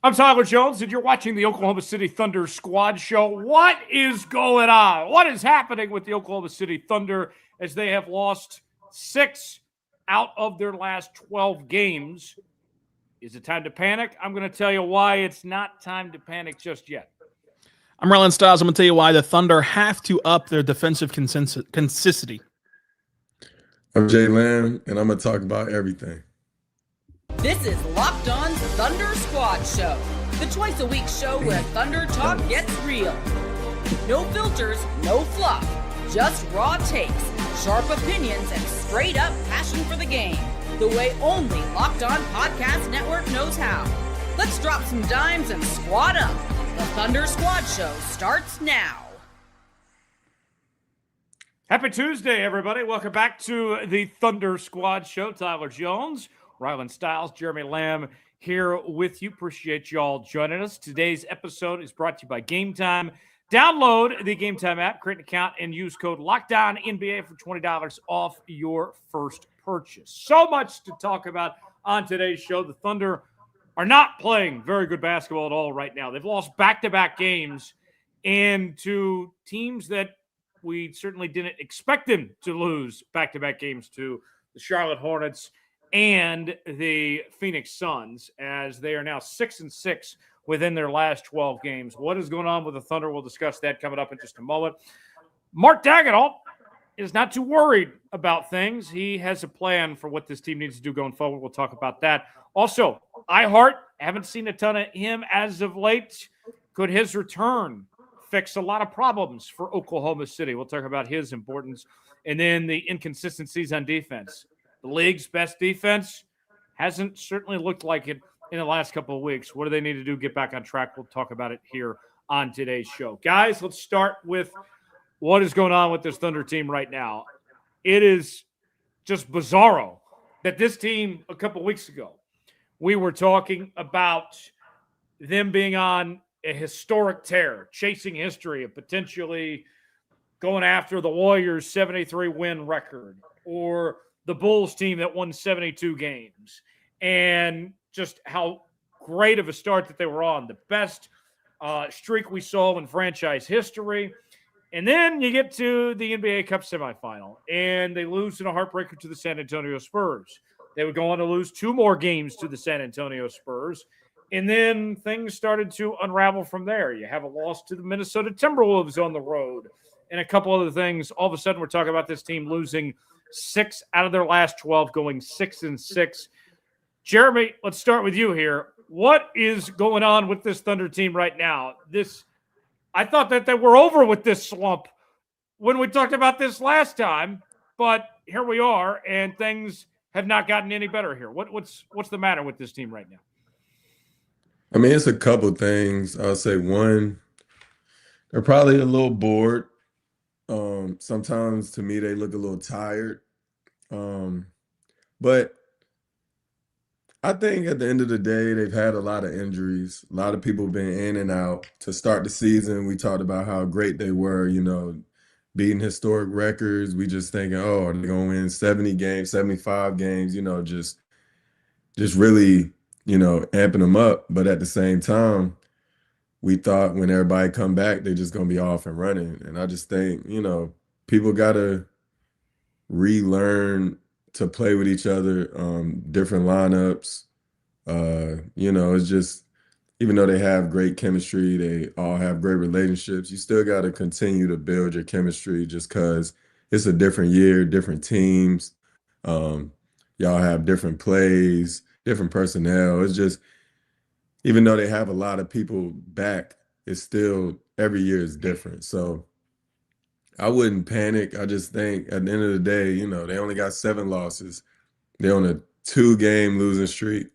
I'm Tyler Jones, and you're watching the Oklahoma City Thunder Squad Show. What is going on? What is happening with the Oklahoma City Thunder as they have lost 6 out of their last 12 games? Is it time to panic? I'm going to tell you why it's not time to panic just yet. I'm Rylan Stiles. I'm going to tell you why the Thunder have to up their defensive consistency. I'm Jay Lamb, and I'm going to talk about everything. This is Locked On's Thunder Squad Show, the twice-a-week show where Thunder talk gets real. No filters, no fluff, just raw takes, sharp opinions, and straight-up passion for the game, the way only Locked On Podcast Network knows how. Let's drop some dimes and squad up. The Thunder Squad Show starts now. Happy Tuesday, everybody. Welcome back to the Thunder Squad Show. Tyler Jones, Rylan Stiles, Jeremy Lamb here with you. Appreciate y'all joining us. Today's episode is brought to you by Game Time. Download the Game Time app, create an account, and use code LOCKEDONNBA for $20 off your first purchase. So much to talk about on today's show. The Thunder are not playing very good basketball at all right now. They've lost back-to-back games, and to teams that we certainly didn't expect them to lose back-to-back games to, the Charlotte Hornets and the Phoenix Suns, as they are now 6-6 within their last 12 games. What is going on with the Thunder? We'll discuss that coming up in just a moment. Mark Daigneault is not too worried about things. He has a plan for what this team needs to do going forward. We'll talk about that. Also, I-Hart, haven't seen a ton of him as of late. Could his return fix a lot of problems for Oklahoma City? We'll talk about his importance. And then the inconsistencies on defense. The league's best defense hasn't certainly looked like it in the last couple of weeks. What do they need to do? Get back on track. We'll talk about it here on today's show. Guys, let's start with what is going on with this Thunder team right now. It is just bizarro that this team a couple of weeks ago, we were talking about them being on a historic tear, chasing history of potentially going after the Warriors' 73-win record or the Bulls team that won 72 games, and just how great of a start that they were on, the best streak we saw in franchise history. And then you get to the NBA Cup semifinal, and they lose in a heartbreaker to the San Antonio Spurs. They would go on to lose 2 more games to the San Antonio Spurs, and then things started to unravel from there. You have a loss to the Minnesota Timberwolves on the road, and a couple other things. All of a sudden, we're talking about this team losing 6 out of their last 12, going 6-6. Jeremy, let's start with you here. What is going on with this Thunder team right now? I thought that they were over with this slump when we talked about this last time, but here we are, and things have not gotten any better here. What's the matter with this team right now? I mean, it's a couple things. I'll say one, they're probably a little bored. Sometimes to me, they look a little tired. But I think at the end of the day, they've had a lot of injuries. A lot of people been in and out. To start the season, we talked about how great they were, beating historic records. We just thinking, oh, are they going to win 70 games, 75 games, just really, amping them up. But at the same time, we thought when everybody come back, they're just going to be off and running. And I just think, people got to relearn to play with each other, different lineups. It's just, even though they have great chemistry, they all have great relationships, you still got to continue to build your chemistry just because it's a different year, different teams. Y'all have different plays, different personnel. It's just, even though they have a lot of people back, it's still, every year is different. So I wouldn't panic. I just think at the end of the day, they only got 7 losses. They're on a 2-game losing streak.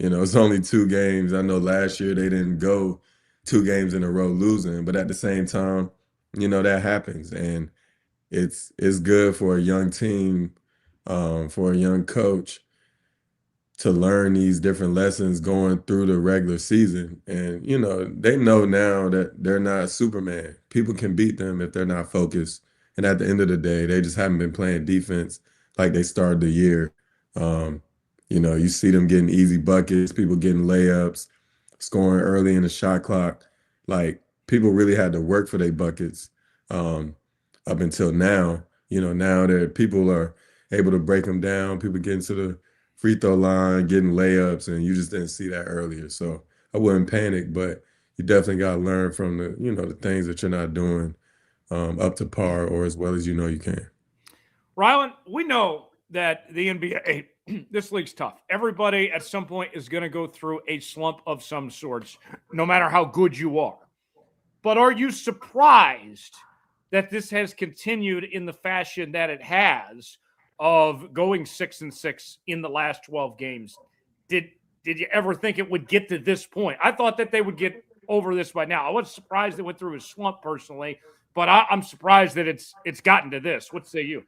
It's only 2 games. I know last year they didn't go 2 games in a row losing, but at the same time, that happens. And it's good for a young team, for a young coach to learn these different lessons going through the regular season. And, they know now that they're not Superman. People can beat them if they're not focused. And at the end of the day, they just haven't been playing defense like they started the year. You see them getting easy buckets, people getting layups. scoring early in the shot clock. Like, people really had to work for their buckets up until now. Now that people are able to break them down, people getting to the free throw line, getting layups, and you just didn't see that earlier. So I wouldn't panic, but you definitely got to learn from the things that you're not doing up to par or as well as you can. Rylan, we know that the NBA, this league's tough. Everybody at some point is going to go through a slump of some sorts, no matter how good you are. But are you surprised that this has continued in the fashion that it has of going 6-6 in the last 12 games? Did you ever think it would get to this point? I thought that they would get over this by now. I was surprised it went through a slump personally, but I'm surprised that it's gotten to this. What say you?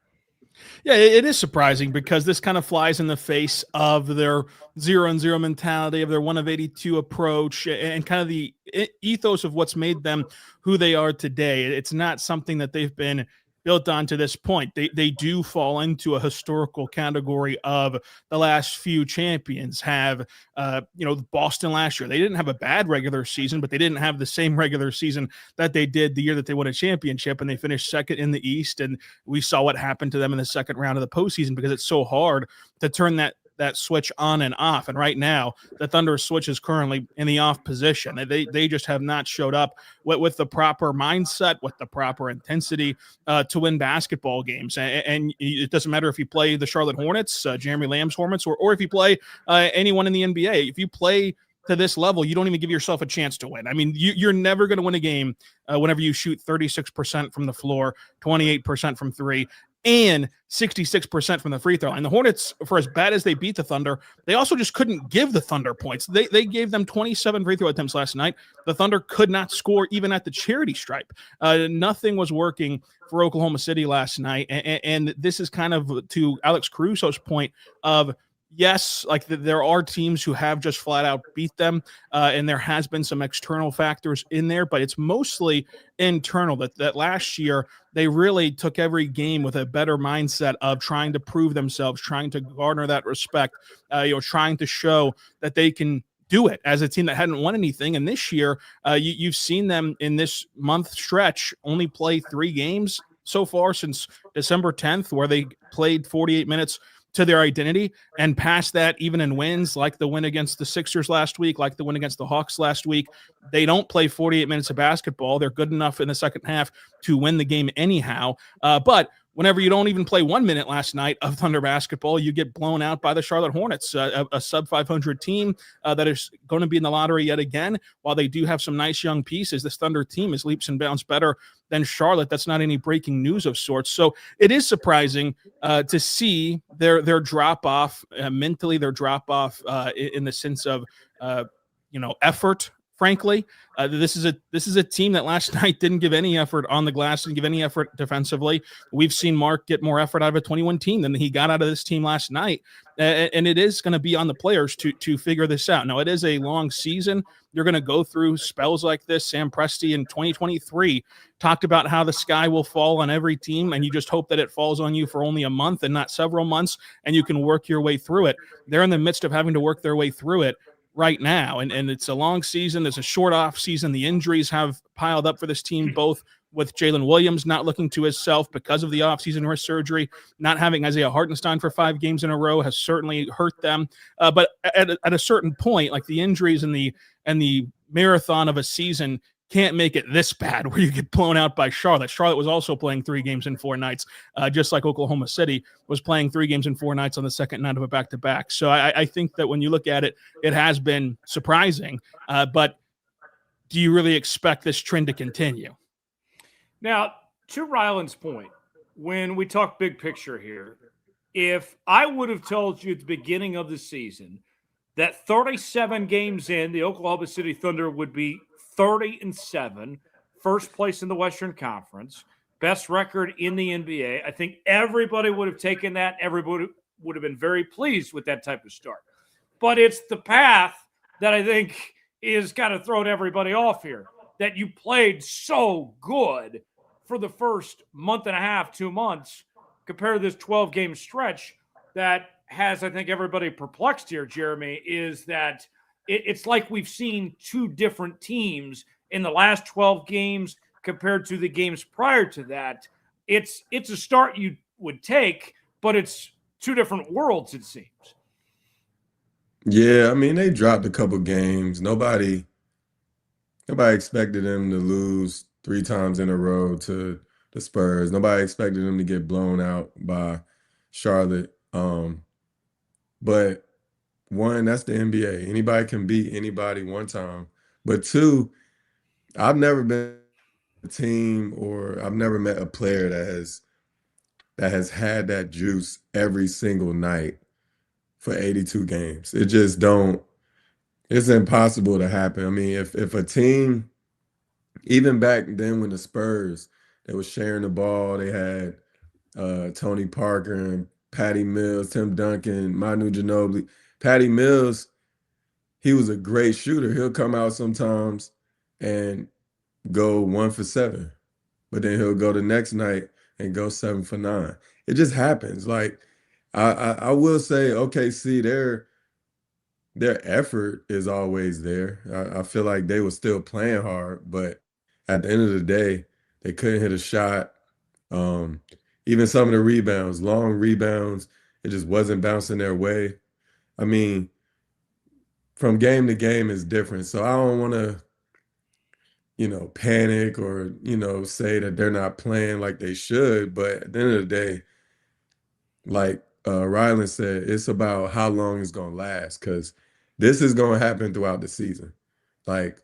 Yeah, it is surprising because this kind of flies in the face of their 0-0 mentality, of their 1 of 82 approach, and kind of the ethos of what's made them who they are today. It's not something that they've been built on to this point. They do fall into a historical category of the last few champions have, Boston last year. They didn't have a bad regular season, but they didn't have the same regular season that they did the year that they won a championship, and they finished second in the East. And we saw what happened to them in the second round of the postseason because it's so hard to turn that switch on and off. And right now, the Thunder switch is currently in the off position. They just have not showed up with the proper mindset, with the proper intensity to win basketball games. And it doesn't matter if you play the Charlotte Hornets, Jeremy Lamb's Hornets, or if you play anyone in the NBA. If you play to this level, you don't even give yourself a chance to win. I mean, you're never going to win a game whenever you shoot 36% from the floor, 28% from three, and 66% from the free throw line. And the Hornets, for as bad as they beat the Thunder, they also just couldn't give the Thunder points. They gave them 27 free throw attempts last night. The Thunder could not score even at the charity stripe. Nothing was working for Oklahoma City last night. And this is kind of to Alex Caruso's point of, yes, like there are teams who have just flat out beat them, and there has been some external factors in there, but it's mostly internal. That last year they really took every game with a better mindset of trying to prove themselves, trying to garner that respect, trying to show that they can do it as a team that hadn't won anything. And this year, you've seen them in this month stretch only play 3 games so far since December 10th, where they played 48 minutes to their identity, and past that, even in wins like the win against the Sixers last week, like the win against the Hawks last week, they don't play 48 minutes of basketball. They're good enough in the second half to win the game anyhow. But whenever you don't even play 1 minute last night of Thunder basketball, you get blown out by the Charlotte Hornets, a sub-500 team that is going to be in the lottery yet again. While they do have some nice young pieces, this Thunder team is leaps and bounds better than Charlotte. That's not any breaking news of sorts. So it is surprising to see their drop-off, mentally their drop-off in the sense of, effort. Frankly, this is a team that last night didn't give any effort on the glass, didn't give any effort defensively. We've seen Mark get more effort out of a 21 team than he got out of this team last night, and it is going to be on the players to figure this out. Now, it is a long season. You're going to go through spells like this. Sam Presti in 2023 talked about how the sky will fall on every team, and you just hope that it falls on you for only a month and not several months, and you can work your way through it. They're in the midst of having to work their way through it right now. And it's a long season. There's a short off season. The injuries have piled up for this team, both with Jalen Williams not looking to himself because of the offseason wrist surgery, not having Isaiah Hartenstein for 5 games in a row has certainly hurt them. But at a certain point, like the injuries and the marathon of a season can't make it this bad where you get blown out by Charlotte. Charlotte was also playing 3 games in 4 nights, just like Oklahoma City was playing 3 games in 4 nights on the second night of a back-to-back. So I think that when you look at it, it has been surprising. But do you really expect this trend to continue? Now, to Rylan's point, when we talk big picture here, if I would have told you at the beginning of the season that 37 games in, the Oklahoma City Thunder would be 30-7, first place in the Western Conference, best record in the NBA, I think everybody would have taken that. Everybody would have been very pleased with that type of start. But it's the path that I think is kind of thrown everybody off here, that you played so good for the first month and a half, 2 months, compared to this 12-game stretch that has, I think, everybody perplexed here, Jeremy, is that it's like we've seen two different teams in the last 12 games compared to the games prior to that. It's a start you would take, but it's two different worlds, it seems. Yeah, I mean, they dropped a couple games. Nobody expected them to lose 3 times in a row to the Spurs. Nobody expected them to get blown out by Charlotte. But one, that's the NBA. Anybody can beat anybody one time. But two, I've never been a team, or I've never met a player that has had that juice every single night for 82 games. It just don't, it's impossible to happen. I mean, if a team, even back then when the Spurs, they were sharing the ball, they had Tony Parker and Patty Mills, Tim Duncan, Manu Ginobili. Patty Mills, he was a great shooter. He'll come out sometimes and go 1 for 7, but then he'll go the next night and go 7 for 9. It just happens. Like I will say, OKC, their effort is always there. I feel like they were still playing hard, but at the end of the day, they couldn't hit a shot. Even some of the rebounds, long rebounds, it just wasn't bouncing their way. I mean, from game to game is different. So I don't want to, panic or, say that they're not playing like they should. But at the end of the day, like Rylan said, it's about how long it's going to last, because this is going to happen throughout the season. Like,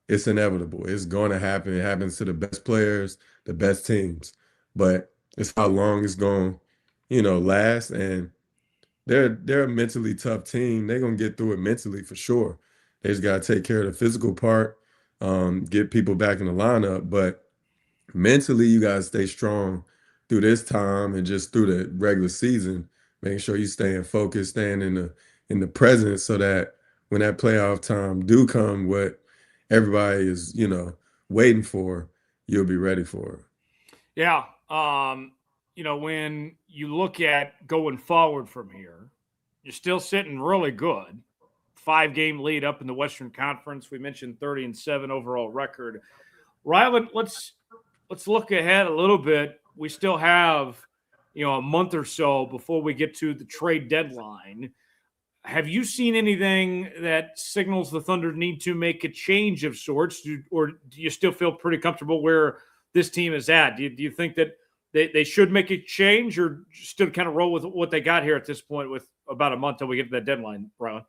it's inevitable. It's going to happen. It happens to the best players, the best teams. But it's how long it's going to, last. And they're a mentally tough team. They're going to get through it mentally for sure. They just got to take care of the physical part, get people back in the lineup. But mentally, you got to stay strong through this time and just through the regular season, making sure you staying focused, staying in the present, so that when that playoff time do come, what everybody is, waiting for, you'll be ready for it. Yeah. When you look at going forward from here, you're still sitting really good. 5-game lead up in the Western Conference. We mentioned 30-7 overall record. Rylan, let's look ahead a little bit. We still have, a month or so before we get to the trade deadline. Have you seen anything that signals the Thunder need to make a change of sorts, or do you still feel pretty comfortable where this team is at? Do you think that they should make a change, or still kind of roll with what they got here at this point with about a month till we get to that deadline, Rylan?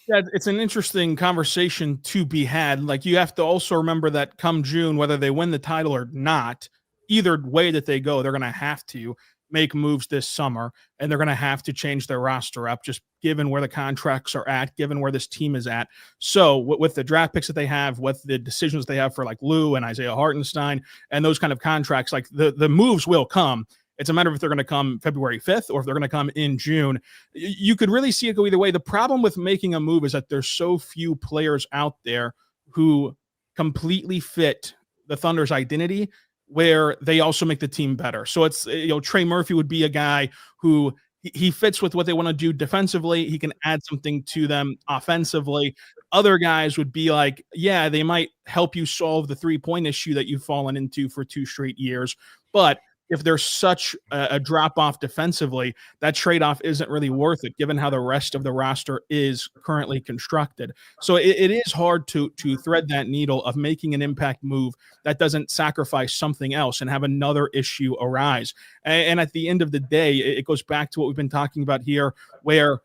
Yeah, it's an interesting conversation to be had. Like, you have to also remember that come June, whether they win the title or not, either way that they go, they're going to have to make moves this summer, and they're going to have to change their roster up, just given where the contracts are at, given where this team is at. So with the draft picks that they have, with the decisions they have for like Lou and Isaiah Hartenstein and those kind of contracts, like the moves will come. It's a matter of if they're going to come February 5th or if they're going to come in June. You could really see it go either way. The problem with making a move is that there's so few players out there who completely fit the Thunder's identity, where they also make the team better. So it's, Trey Murphy would be a guy who he fits with what they want to do defensively. He can add something to them offensively. Other guys would be like, yeah, they might help you solve the 3-point issue that you've fallen into for 2 straight years. But if there's such a drop-off defensively, that trade-off isn't really worth it, given how the rest of the roster is currently constructed. So it is hard to thread that needle of making an impact move that doesn't sacrifice something else and have another issue arise. And at the end of the day, it goes back to what we've been talking about here, where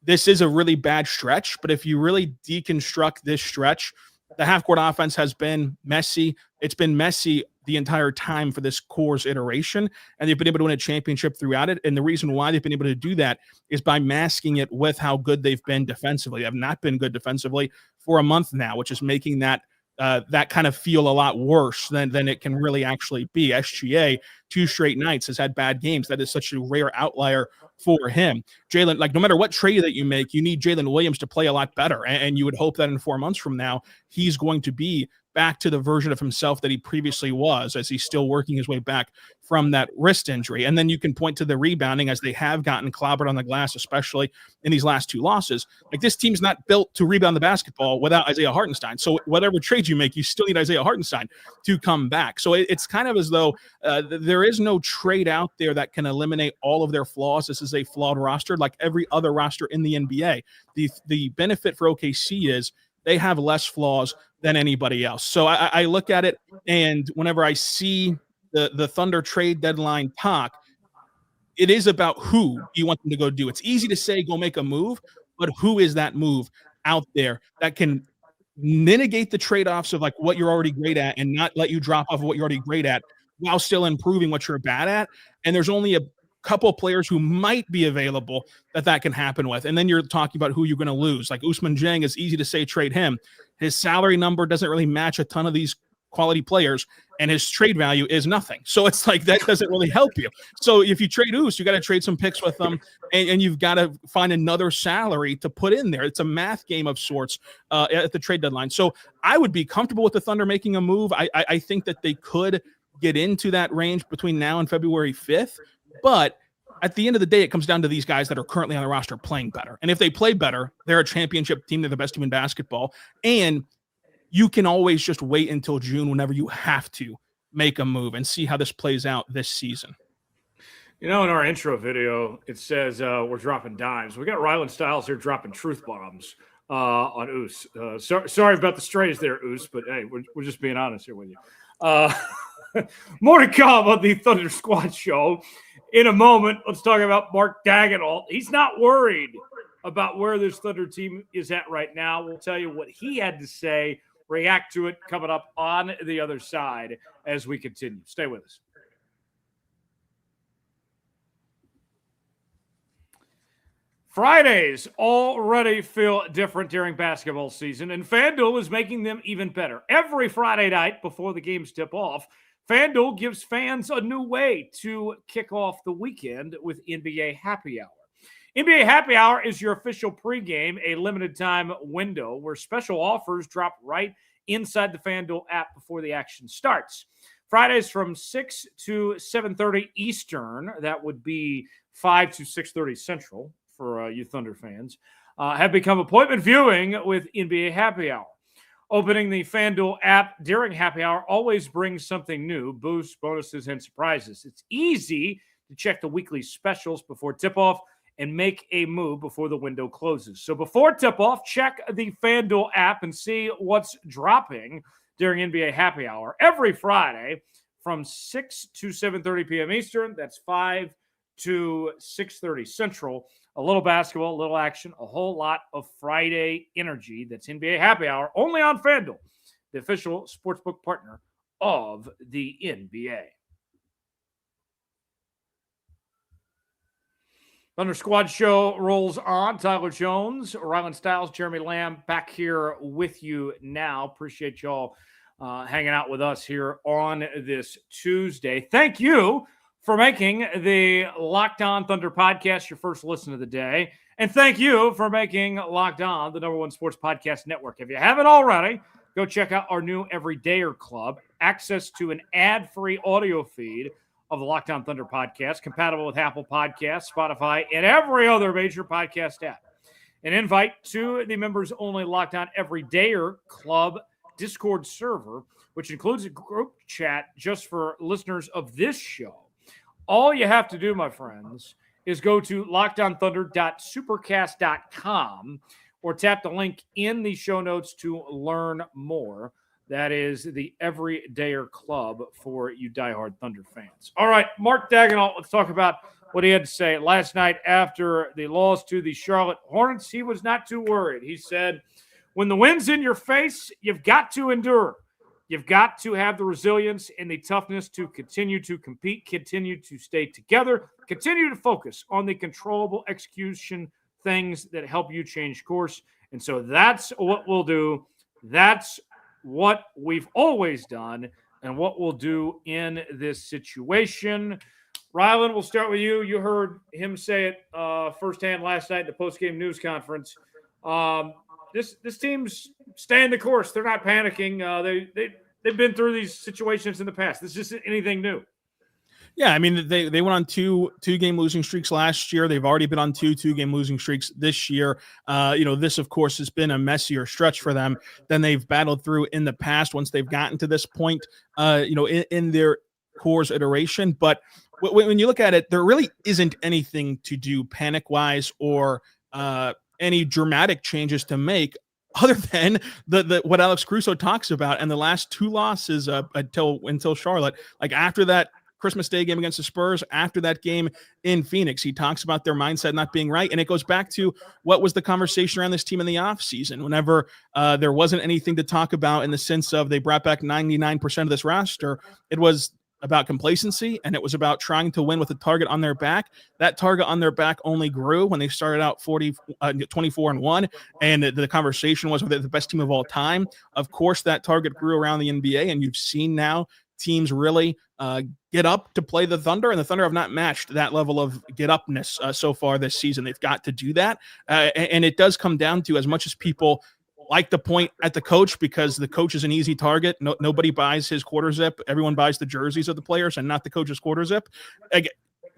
this is a really bad stretch. But if you really deconstruct this stretch, the half-court offense has been messy. It's been messy the entire time for this core's iteration, and they've been able to win a championship throughout it. And the reason why they've been able to do that is by masking it with how good they've been defensively. They have not been good defensively for a month now, which is making that kind of feel a lot worse than it can really actually be. SGA, 2 straight nights, has had bad games. That is such a rare outlier for him. Jalen, like, no matter what trade that you make, you need Jalen Williams to play a lot better. And you would hope that in 4 months from now, he's going to be back to the version of himself that he previously was, as he's still working his way back from that wrist injury. And then you can point to the rebounding, as they have gotten clobbered on the glass, especially in these last 2 losses. Like, this team's not built to rebound the basketball without Isaiah Hartenstein. So whatever trade you make, you still need Isaiah Hartenstein to come back. So it's kind of as though there is no trade out there that can eliminate all of their flaws. This is a flawed roster like every other roster in the NBA. The benefit for OKC is they have less flaws than anybody else. So I look at it, and whenever I see the Thunder trade deadline talk, it is about who you want them to go do. It's easy to say go make a move, but who is that move out there that can mitigate the trade-offs of like what you're already great at and not let you drop off of what you're already great at while still improving what you're bad at? And there's only a couple of players who might be available that can happen with. And then you're talking about who you're going to lose. Like Ousmane Dieng, is easy to say trade him. His salary number doesn't really match a ton of these quality players, and his trade value is nothing. So it's like that doesn't really help you. So if you trade Ous, you got to trade some picks with them, and you've got to find another salary to put in there. It's a math game of sorts at the trade deadline. So I would be comfortable with the Thunder making a move. I think that they could get into that range between now and February 5th. But at the end of the day, it comes down to these guys that are currently on the roster playing better. And if they play better, they're a championship team. They're the best team in basketball. And you can always just wait until June whenever you have to make a move and see how this plays out this season. You know, in our intro video, it says we're dropping dimes. We got Rylan Stiles here dropping truth bombs on Oos. Sorry about the strays there, Oos, but hey, we're just being honest here with you. More to come on the Thunder Squad show. In a moment, let's talk about Mark Daigneault. He's not worried about where this Thunder team is at right now. We'll tell you what he had to say, react to it coming up on the other side as we continue. Stay with us. Fridays already feel different during basketball season, and FanDuel is making them even better. Every Friday night before the games tip off, FanDuel gives fans a new way to kick off the weekend with NBA Happy Hour. NBA Happy Hour is your official pregame, a limited time window where special offers drop right inside the FanDuel app before the action starts. Fridays from 6 to 7:30 Eastern, that would be 5 to 6:30 Central for you Thunder fans, have become appointment viewing with NBA Happy Hour. Opening the FanDuel app during Happy Hour always brings something new, boosts, bonuses, and surprises. It's easy to check the weekly specials before tip-off and make a move before the window closes. So before tip-off, check the FanDuel app and see what's dropping during NBA Happy Hour every Friday from 6 to 7:30 p.m. Eastern. That's 5 to 6:30 Central. A little basketball, a little action, a whole lot of Friday energy. That's NBA Happy Hour, only on FanDuel, the official sportsbook partner of the NBA. Thunder Squad show rolls on. Tyler Jones, Rylan Stiles, Jeremy Lamb back here with you now. Appreciate y'all hanging out with us here on this Tuesday. Thank you for making the Locked On Thunder podcast your first listen of the day. And thank you for making Locked On the #1 sports podcast network. If you haven't already, go check out our new Everydayer Club. Access to an ad-free audio feed of the Locked On Thunder podcast, compatible with Apple Podcasts, Spotify, and every other major podcast app. An invite to the members-only Locked On Everydayer Club Discord server, which includes a group chat just for listeners of this show. All you have to do, my friends, is go to lockedonthunder.supercast.com or tap the link in the show notes to learn more. That is the Everydayer Club for you diehard Thunder fans. All right, Mark Daigneault, let's talk about what he had to say last night after the loss to the Charlotte Hornets. He was not too worried. He said, when the wind's in your face, you've got to endure. You've got to have the resilience and the toughness to continue to compete, continue to stay together, continue to focus on the controllable execution things that help you change course. And so that's what we'll do. That's what we've always done and what we'll do in this situation. Rylan, we'll start with you. You heard him say it firsthand last night at the postgame news conference. This team's staying the course. They're not panicking. They've been through these situations in the past. This isn't anything new. Yeah, I mean they went on two-game losing streaks last year. They've already been on two-game losing streaks this year. This of course has been a messier stretch for them than they've battled through in the past. Once they've gotten to this point, in their core's iteration. But when you look at it, there really isn't anything to do panic-wise or any dramatic changes to make, other than the what Alex Caruso talks about and the last two losses until Charlotte, like after that Christmas Day game against the Spurs, after that game in Phoenix, he talks about their mindset not being right. And it goes back to what was the conversation around this team in the offseason, whenever there wasn't anything to talk about in the sense of they brought back 99% of this roster. It was about complacency, and it was about trying to win with a target on their back. That target on their back only grew when they started out 24-1, and the conversation was, were the best team of all time? Of course, that target grew around the NBA, and you've seen now teams really get up to play the Thunder, and the Thunder have not matched that level of get-upness so far this season. They've got to do that, and it does come down to, as much as people like to point at the coach because the coach is an easy target. Nobody buys his quarter zip. Everyone buys the jerseys of the players and not the coach's quarter zip.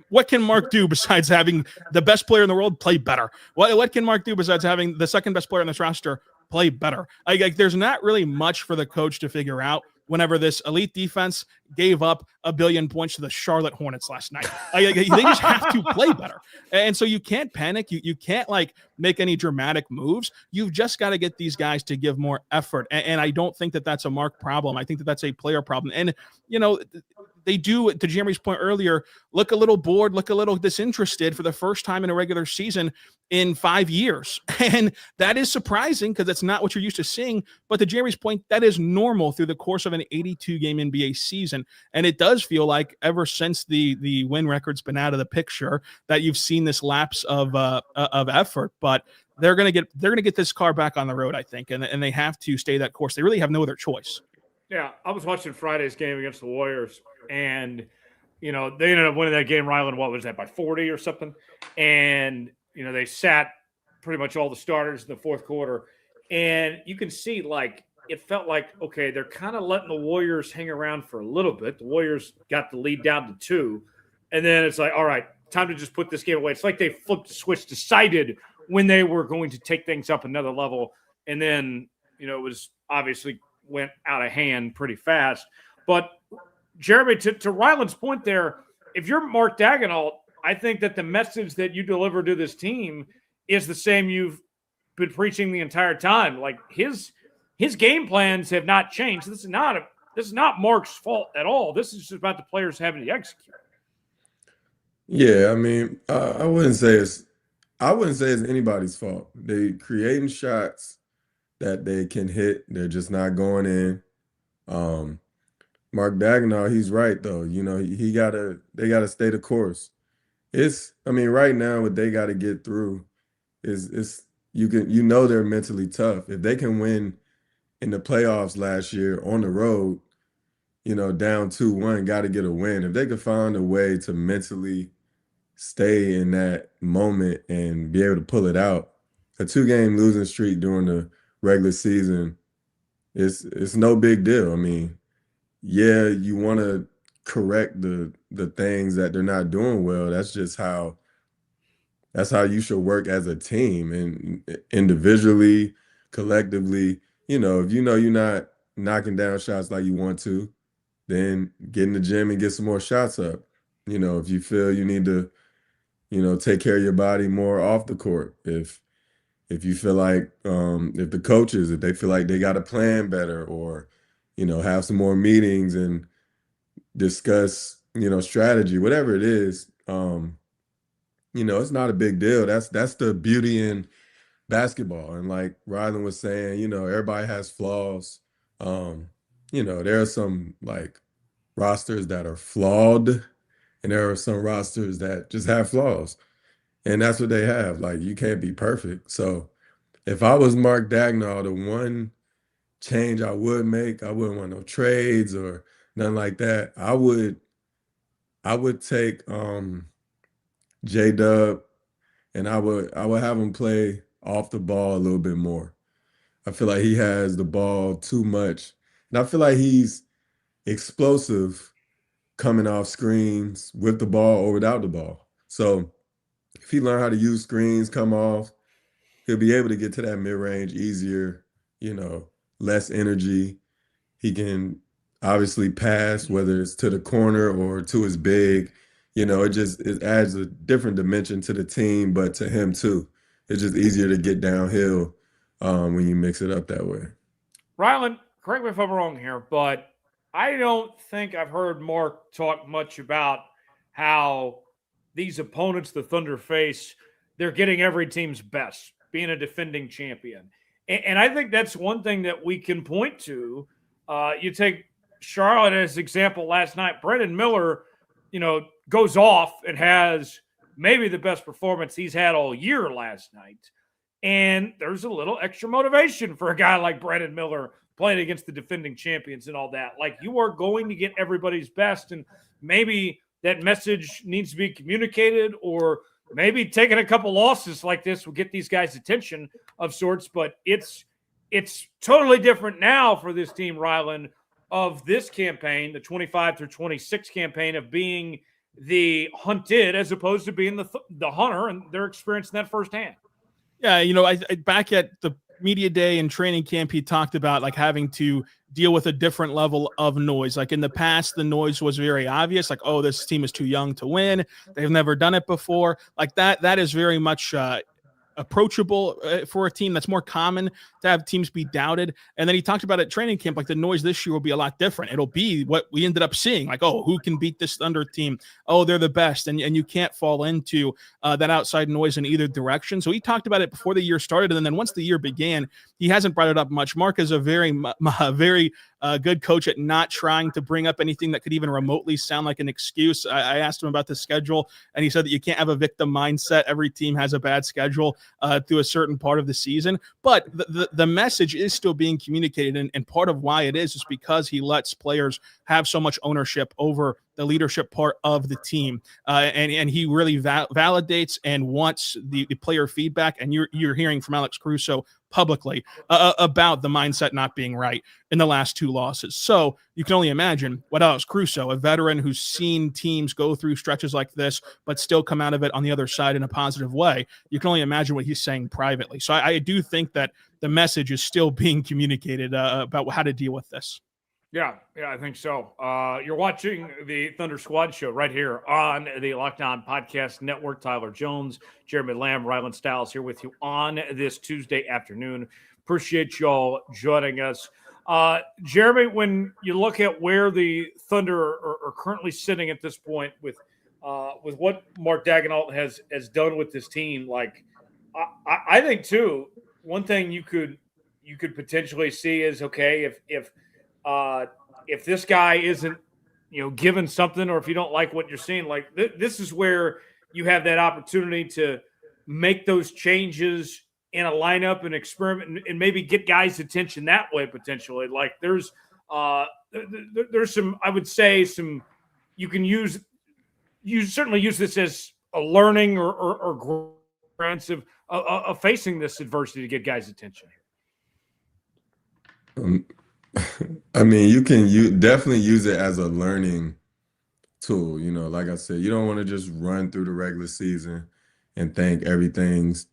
What can Mark do besides having the best player in the world play better? What can Mark do besides having the second best player on this roster play better? There's not really much for the coach to figure out whenever this elite defense gave up 1 billion points to the Charlotte Hornets last night. They just have to play better. And so you can't panic. You can't make any dramatic moves. You've just got to get these guys to give more effort. And I don't think that that's a Mark problem. I think that that's a player problem. And, they do, to Jeremy's point earlier, look a little bored, look a little disinterested for the first time in a regular season in 5 years. And that is surprising because that's not what you're used to seeing. But to Jeremy's point, that is normal through the course of an 82-game NBA season. And it does feel like ever since the win record's been out of the picture that you've seen this lapse of effort. But they're gonna get this car back on the road, I think, and they have to stay that course. They really have no other choice. Yeah, I was watching Friday's game against the Warriors, and they ended up winning that game. Rylan, what was that, by 40 or something? And they sat pretty much all the starters in the fourth quarter, and you can see it felt like, okay, they're kind of letting the Warriors hang around for a little bit. The Warriors got the lead down to 2, and then it's like, all right, time to just put this game away. It's like they flipped the switch, decided when they were going to take things up another level, and then it was obviously went out of hand pretty fast. But Jeremy, to Rylan's point there, if you're Mark Daigneault, I think that the message that you deliver to this team is the same you've been preaching the entire time. Like his game plans have not changed. This is not Mark's fault at all. This is just about the players having to execute. Yeah, I mean, I wouldn't say it's anybody's fault. They creating shots that they can hit. They're just not going in. Mark Daigneault, he's right though. They gotta stay the course. Right now what they gotta get through is they're mentally tough. If they can win in the playoffs last year on the road, down 2-1, gotta get a win. If they could find a way to mentally stay in that moment and be able to pull it out, a 2-game losing streak during the regular season, it's no big deal. Yeah, you want to correct the things that they're not doing well. That's just how you should work as a team, and individually, collectively. If you're not knocking down shots like you want to, then get in the gym and get some more shots up. If you feel you need to, take care of your body more off the court. If you feel like, if the coaches, if they feel like they got to plan better, or, have some more meetings and discuss, strategy, whatever it is, it's not a big deal. That's the beauty in basketball. And like Rylan was saying, everybody has flaws. There are some rosters that are flawed, and there are some rosters that just have flaws. And that's what they have. You can't be perfect. So if I was Mark Daigneault, the one change I would make, I wouldn't want no trades or nothing like that. I would take J-Dub, and I would have him play off the ball a little bit more. I feel like he has the ball too much. And I feel like he's explosive coming off screens with the ball or without the ball. So if he learn how to use screens, come off, he'll be able to get to that mid-range easier, you know, less energy. He can obviously pass, whether it's to the corner or to his big. You know, it adds a different dimension to the team, but to him too. It's just easier to get downhill when you mix it up that way. Rylan, correct me if I'm wrong here, but I don't think I've heard Mark talk much about how these opponents the Thunder face, they're getting every team's best, being a defending champion. And I think that's one thing that we can point to. You take Charlotte as example last night. Brandon Miller, goes off and has maybe the best performance he's had all year last night. And there's a little extra motivation for a guy like Brandon Miller playing against the defending champions and all that. Like, you are going to get everybody's best. And maybe that message needs to be communicated, or maybe taking a couple losses like this will get these guys' attention of sorts. But it's totally different now for this team, Rylan, of this campaign, the 25 through 26 campaign, of being the hunted as opposed to being the hunter, and they're experiencing that firsthand. Yeah, I back at the media day and training camp, he talked about like having to deal with a different level of noise. Like in the past, the noise was very obvious. Like, oh, this team is too young to win. They've never done it before. Like that is very much approachable for a team. That's more common to have teams be doubted. And then he talked about at training camp, like the noise this year will be a lot different. It'll be what we ended up seeing, like, oh, who can beat this Thunder team? Oh, they're the best. And you can't fall into that outside noise in either direction. So he talked about it before the year started. And then once the year began, he hasn't brought it up much. Mark is a very good coach at not trying to bring up anything that could even remotely sound like an excuse. I asked him about the schedule, and he said that you can't have a victim mindset. Every team has a bad schedule through a certain part of the season. But the message is still being communicated, and part of why it is because he lets players have so much ownership over the leadership part of the team, and he really validates and wants the player feedback. And you're hearing from Alex Caruso publicly about the mindset not being right in the last two losses. So you can only imagine what Alex Caruso, a veteran who's seen teams go through stretches like this but still come out of it on the other side in a positive way, you can only imagine what he's saying privately. So I do think that the message is still being communicated about how to deal with this. Yeah, I think so. You're watching the Thunder Squad Show right here on the Locked On Podcast Network. Tyler Jones, Jeremy Lamb, Rylan Stiles here with you on this Tuesday afternoon. Appreciate y'all joining us. Jeremy, when you look at where the Thunder are currently sitting at this point with what Mark Daigneault has done with this team, like I think too, one thing you could potentially see is, okay, if this guy isn't, given something, or if you don't like what you're seeing, like this is where you have that opportunity to make those changes in a lineup and experiment and maybe get guys' attention that way potentially. Like there's some, I would say, some you can use. You certainly use this as a learning or grants of facing this adversity to get guys' attention. I mean, you definitely use it as a learning tool. Like I said, you don't want to just run through the regular season and think everything's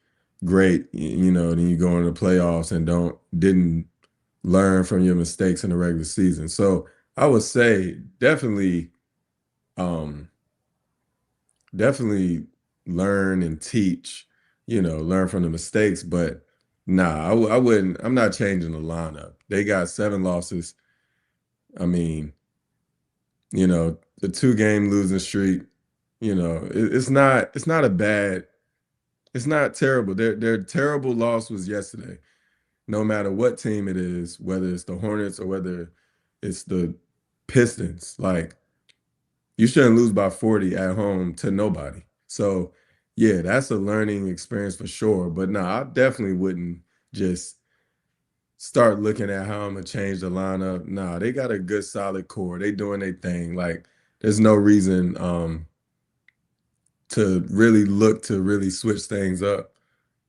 great. Then you go into the playoffs and didn't learn from your mistakes in the regular season. So I would say definitely learn and teach. Learn from the mistakes, but nah, I wouldn't. I'm not changing the lineup. They got 7 losses. I mean, the 2-game losing streak. It's not terrible. Their terrible loss was yesterday. No matter what team it is, whether it's the Hornets or whether it's the Pistons, like you shouldn't lose by 40 at home to nobody. So yeah, that's a learning experience for sure. But no, I definitely wouldn't just start looking at how I'm going to change the lineup. Nah, they got a good solid core. They doing their thing. Like there's no reason to really look to really switch things up,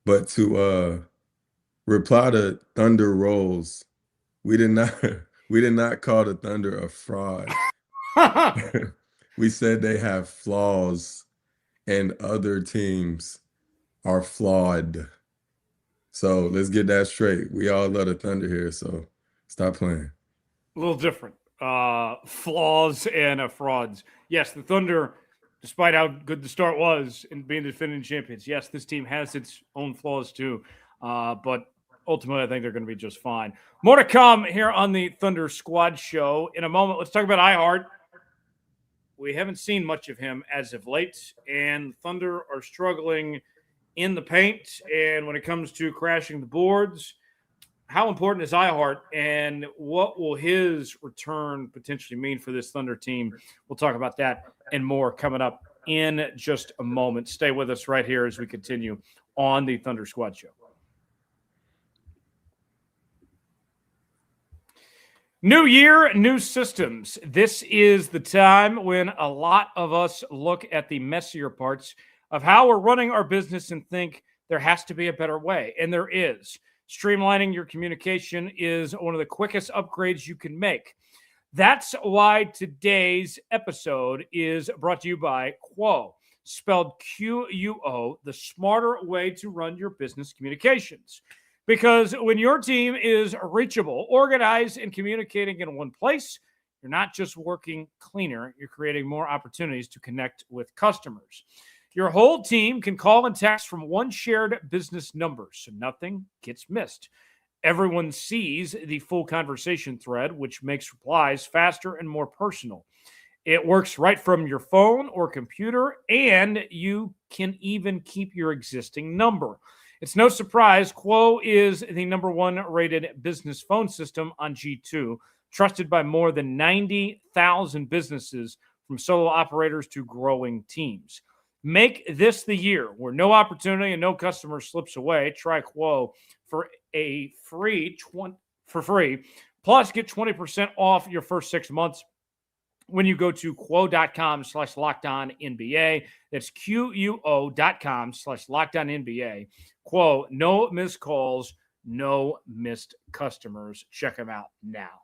but to reply to Thunder Rolls. We did not we did not call the Thunder a fraud. We said they have flaws and other teams are flawed. So let's get that straight. We all love the Thunder here, so stop playing. A little different. Flaws and frauds. Yes, the Thunder, despite how good the start was in being the defending champions, yes, this team has its own flaws too. But ultimately, I think they're going to be just fine. More to come here on the Thunder Squad Show. In a moment, let's talk about I-Hart. We haven't seen much of him as of late, and Thunder are struggling in the paint. And when it comes to crashing the boards, how important is I-Hart, and what will his return potentially mean for this Thunder team? We'll talk about that and more coming up in just a moment. Stay with us right here as we continue on the Thunder Squad Show. New year, new systems. This is the time when a lot of us look at the messier parts of how we're running our business and think there has to be a better way, and there is. Streamlining your communication is one of the quickest upgrades you can make. That's why today's episode is brought to you by Quo, spelled Quo, the smarter way to run your business communications. Because when your team is reachable, organized, and communicating in one place, you're not just working cleaner, you're creating more opportunities to connect with customers. Your whole team can call and text from one shared business number, so nothing gets missed. Everyone sees the full conversation thread, which makes replies faster and more personal. It works right from your phone or computer, and you can even keep your existing number. It's no surprise, Quo is the #1 rated business phone system on G2, trusted by more than 90,000 businesses, from solo operators to growing teams. Make this the year where no opportunity and no customer slips away. Try Quo for free. Plus, get 20% off your first 6 months when you go to quo.com/LockedOnNBA. That's QUO.com/LockedOnNBA. Quo, no missed calls, no missed customers. Check them out now.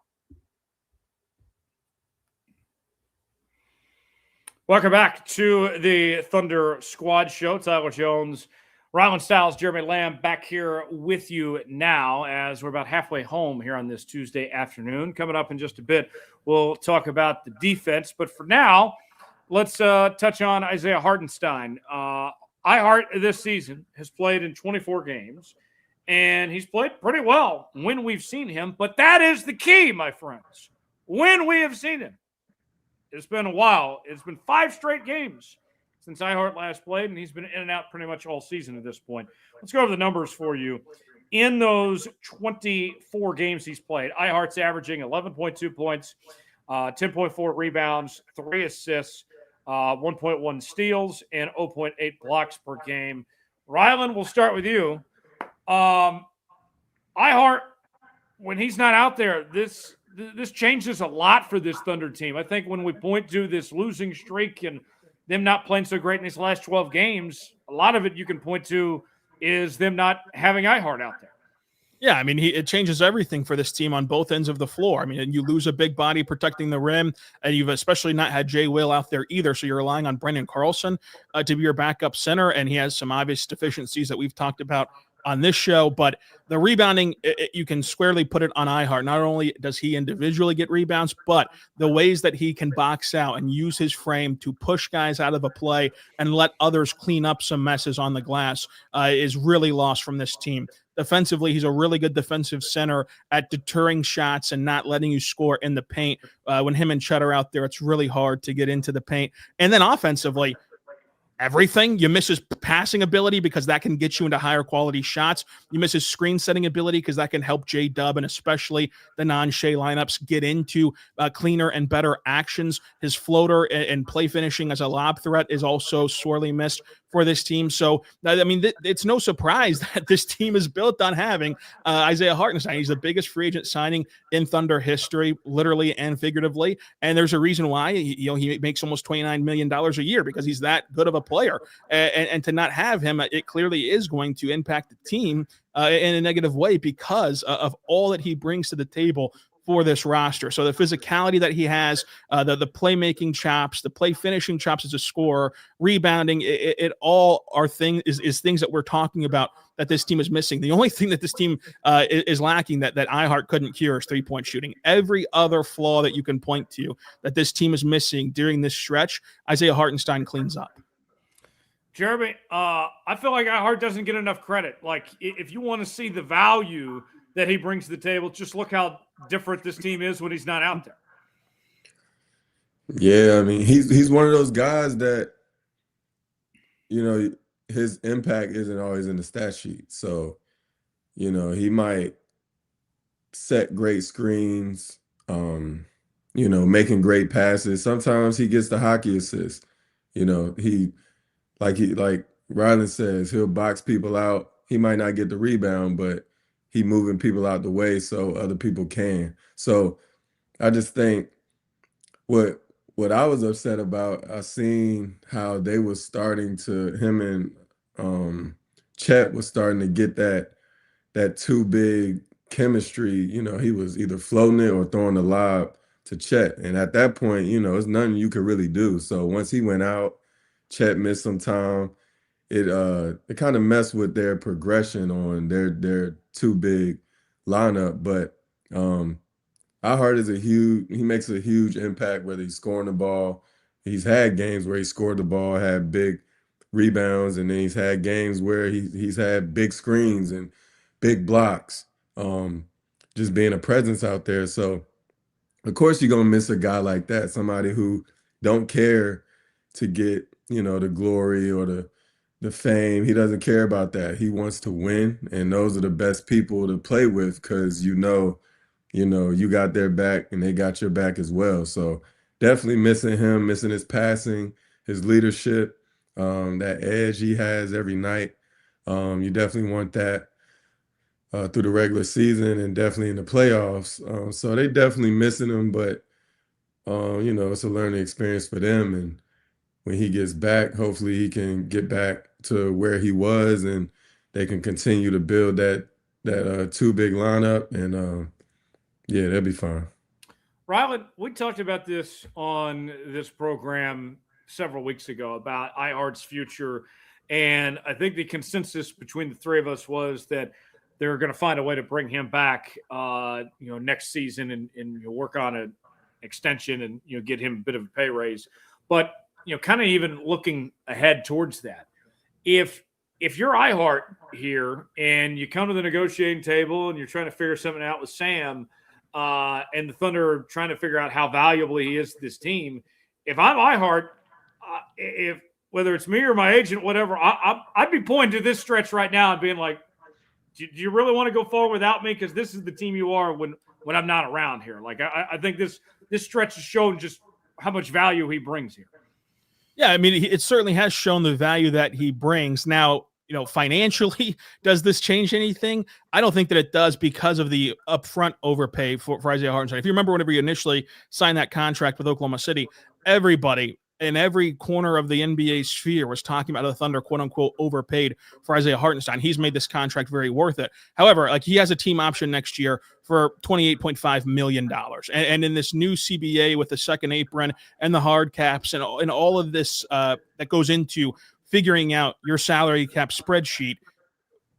Welcome back to the Thunder Squad Show. Tyler Jones, Rylan Stiles, Jeremy Lamb back here with you now as we're about halfway home here on this Tuesday afternoon. Coming up in just a bit, we'll talk about the defense. But for now, let's touch on Isaiah Hartenstein. I-Hart this season has played in 24 games, and he's played pretty well when we've seen him. But that is the key, my friends, when we have seen him. It's been a while. It's been 5 straight games since I-Hart last played, and he's been in and out pretty much all season at this point. Let's go over the numbers for you. In those 24 games he's played, I-Hart's averaging 11.2 points, 10.4 rebounds, 3 assists, 1.1 steals, and 0.8 blocks per game. Rylan, we'll start with you. I-Hart, when he's not out there, this changes a lot for this Thunder team. I think when we point to this losing streak and them not playing so great in these last 12 games, a lot of it you can point to is them not having I-Hart out there. Yeah, I mean, it changes everything for this team on both ends of the floor. I mean, and you lose a big body protecting the rim, and you've especially not had Jay Will out there either, so you're relying on Brendan Carlson to be your backup center, and he has some obvious deficiencies that we've talked about on this show. But the rebounding, you can squarely put it on I-Hart. Not only does he individually get rebounds, but the ways that he can box out and use his frame to push guys out of a play and let others clean up some messes on the glass is really lost from this team. Defensively, he's a really good defensive center at deterring shots and not letting you score in the paint. When him and Chet are out there, it's really hard to get into the paint. And then offensively, everything. You miss his passing ability because that can get you into higher quality shots. You miss his screen setting ability because that can help J-Dub and especially the non-Shea lineups get into cleaner and better actions. His floater and play finishing as a lob threat is also sorely missed for this team. So, I mean, it's no surprise that this team is built on having Isaiah Hartenstein. He's the biggest free agent signing in Thunder history, literally and figuratively. And there's a reason why he makes almost $29 million a year, because he's that good of a player. And to not have him, it clearly is going to impact the team in a negative way because of all that he brings to the table for this roster. So the physicality that he has, the playmaking chops, the play finishing chops as a scorer, rebounding, it all are is things that we're talking about that this team is missing. The only thing that this team is lacking that I-Hart couldn't cure is 3-point shooting. Every other flaw that you can point to that this team is missing during this stretch, Isaiah Hartenstein cleans up. Jeremy, I feel like I-Hart doesn't get enough credit. Like, if you want to see the value that he brings to the table, just look how different this team is when he's not out there. Yeah, I mean, he's one of those guys that, his impact isn't always in the stat sheet. So, he might set great screens, making great passes. Sometimes he gets the hockey assist. Like Rylan says, he'll box people out. He might not get the rebound, but he moving people out the way so other people can. So I just think what I was upset about, I seen how they was starting to, him and Chet was starting to get that too big chemistry. He was either floating it or throwing the lob to Chet. And at that point, it's nothing you could really do. So once he went out, Chet missed some time. It kind of messed with their progression on their too big lineup. But I-Hart is he makes a huge impact whether he's scoring the ball. He's had games where he scored the ball, had big rebounds, and then he's had games where he's had big screens and big blocks. Just being a presence out there. So of course you're gonna miss a guy like that, somebody who don't care to get, the glory or the fame. He doesn't care about that. He wants to win, and those are the best people to play with because you got their back and they got your back as well. So definitely missing him, missing his passing, his leadership, that edge he has every night. You definitely want that through the regular season and definitely in the playoffs. So they definitely missing him, but it's a learning experience for them. And when he gets back, hopefully he can get back to where he was and they can continue to build that too big lineup. And yeah, that'd be fine. Rylan, we talked about this on this program several weeks ago about I-Hart's future. And I think the consensus between the three of us was that they're going to find a way to bring him back, next season and work on an extension and, get him a bit of a pay raise. But, kind of even looking ahead towards that, if you're I-Hart here and you come to the negotiating table and you're trying to figure something out with Sam, and the Thunder are trying to figure out how valuable he is to this team, if I'm I-Hart, if whether it's me or my agent, whatever, I'd be pointing to this stretch right now and being like, do you really want to go forward without me? Because this is the team you are when I'm not around here. Like, I think this stretch has shown just how much value he brings here. Yeah, I mean, it certainly has shown the value that he brings. Now, financially, does this change anything? I don't think that it does because of the upfront overpay for Isaiah Hartenstein. If you remember whenever he initially signed that contract with Oklahoma City, everybody in every corner of the NBA sphere was talking about the Thunder, quote unquote, overpaid for Isaiah Hartenstein. He's made this contract very worth it. However, he has a team option next year for $28.5 million. And in this new CBA with the second apron and the hard caps and all of this that goes into figuring out your salary cap spreadsheet,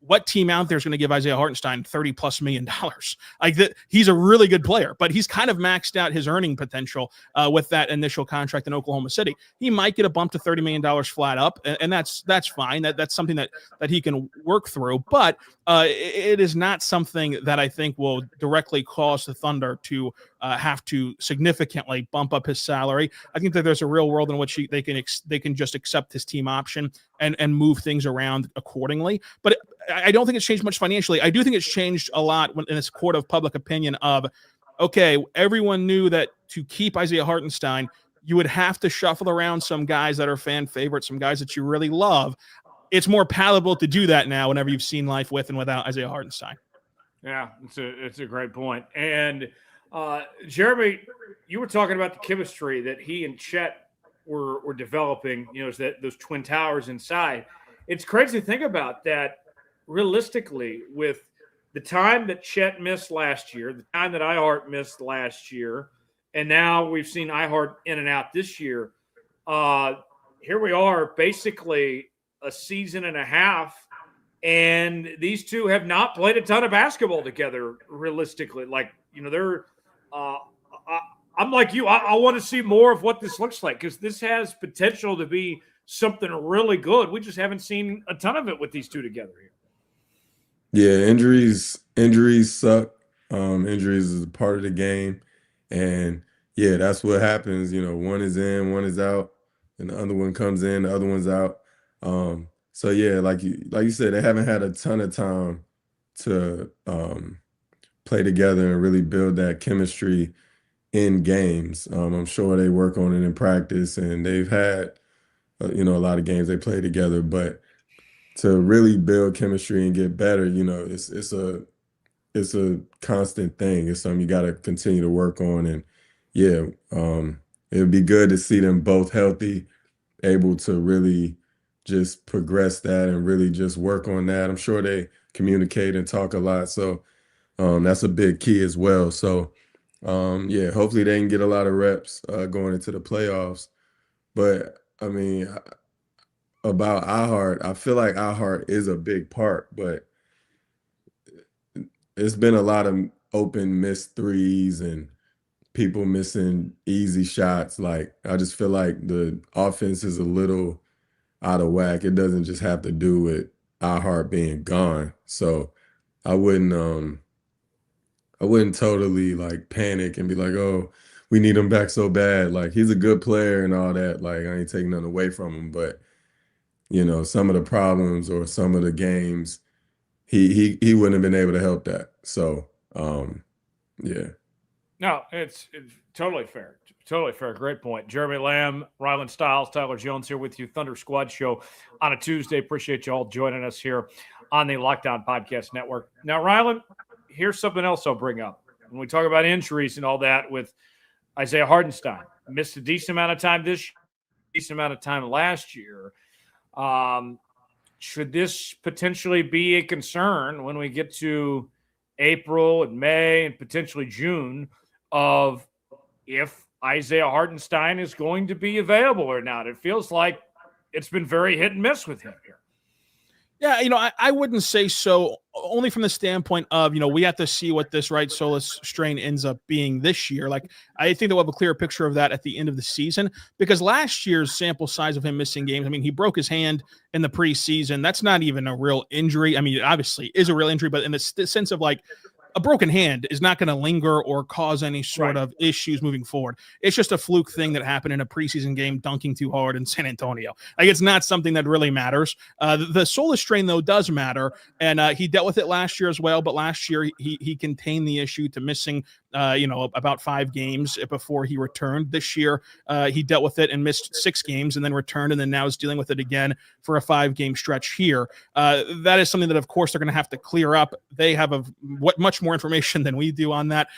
what team out there is going to give Isaiah Hartenstein $30+ million? Like that, he's a really good player, but he's kind of maxed out his earning potential with that initial contract in Oklahoma City. He might get a bump to $30 million flat up, and that's fine. That's something that he can work through. But it is not something that I think will directly cause the Thunder to have to significantly bump up his salary. I think that there's a real world in which they can just accept his team option and move things around accordingly. But I don't think it's changed much financially. I do think it's changed a lot in this court of public opinion of, okay, everyone knew that to keep Isaiah Hartenstein, you would have to shuffle around some guys that are fan favorites, some guys that you really love. It's more palatable to do that now whenever you've seen life with and without Isaiah Hartenstein. Yeah, it's a great point. And Jeremy, you were talking about the chemistry that he and Chet were developing, those twin towers inside. It's crazy to think about that. realistically, with the time that Chet missed last year, the time that I-Hart missed last year, and now we've seen I-Hart in and out this year, here we are basically a season and a half, and these two have not played a ton of basketball together realistically. Like, they're I'm like you. I want to see more of what this looks like, because this has potential to be something really good. We just haven't seen a ton of it with these two together here. Yeah, injuries suck. Injuries is a part of the game. And yeah, that's what happens. One is in, one is out, and the other one comes in, the other one's out. So yeah, like you said, they haven't had a ton of time to play together and really build that chemistry in games. I'm sure they work on it in practice, and they've had a lot of games they play together, but to really build chemistry and get better, it's a constant thing. It's something you got to continue to work on. And yeah, it would be good to see them both healthy, able to really just progress that and really just work on that. I'm sure they communicate and talk a lot, so that's a big key as well. So yeah, hopefully they can get a lot of reps going into the playoffs. But I mean, about I-Hart, I feel like I-Hart is a big part, but it's been a lot of open missed threes and people missing easy shots. Like, I just feel like the offense is a little out of whack. It doesn't just have to do with I-Hart being gone. So I wouldn't totally like panic and be like, oh, we need him back so bad. Like, he's a good player and all that. Like, I ain't taking nothing away from him, but some of the problems or some of the games, he wouldn't have been able to help that. So, yeah. No, it's totally fair. Totally fair. Great point. Jeremy Lamb, Rylan Stiles, Tyler Jones here with you. Thunder Squad Show on a Tuesday. Appreciate you all joining us here on the Lockdown Podcast Network. Now, Rylan, here's something else I'll bring up. When we talk about injuries and all that with Isaiah Hartenstein, missed a decent amount of time this year, decent amount of time last year. Should this potentially be a concern when we get to April and May and potentially June of if Isaiah Hartenstein is going to be available or not? It feels like it's been very hit and miss with him here. Yeah, I wouldn't say so, only from the standpoint of, we have to see what this right soleus strain ends up being this year. Like, I think that we'll have a clearer picture of that at the end of the season, because last year's sample size of him missing games, I mean, he broke his hand in the preseason. That's not even a real injury. I mean, it obviously is a real injury, but in the sense of like, a broken hand is not going to linger or cause any sort of issues moving forward. It's just a fluke thing that happened in a preseason game, dunking too hard in San Antonio. Like, it's not something that really matters. The soleus strain, though, does matter, and he dealt with it last year as well. But last year, he contained the issue to missing, about 5 games before he returned. This year, he dealt with it and missed 6 games and then returned, and then now is dealing with it again for a 5-game stretch here. That is something that, of course, they're going to have to clear up. They have much more information than we do on that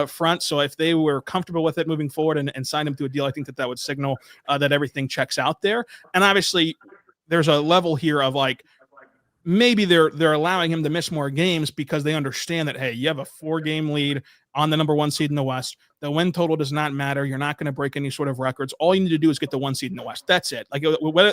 front. So if they were comfortable with it moving forward and signed him to a deal, I think that would signal that everything checks out there. And obviously, there's a level here of like, maybe they're allowing him to miss more games because they understand that, hey, you have a 4-game lead on the number 1 seed in the West. The win total does not matter. You're not going to break any sort of records. All you need to do is get the 1 seed in the West. That's it. Like,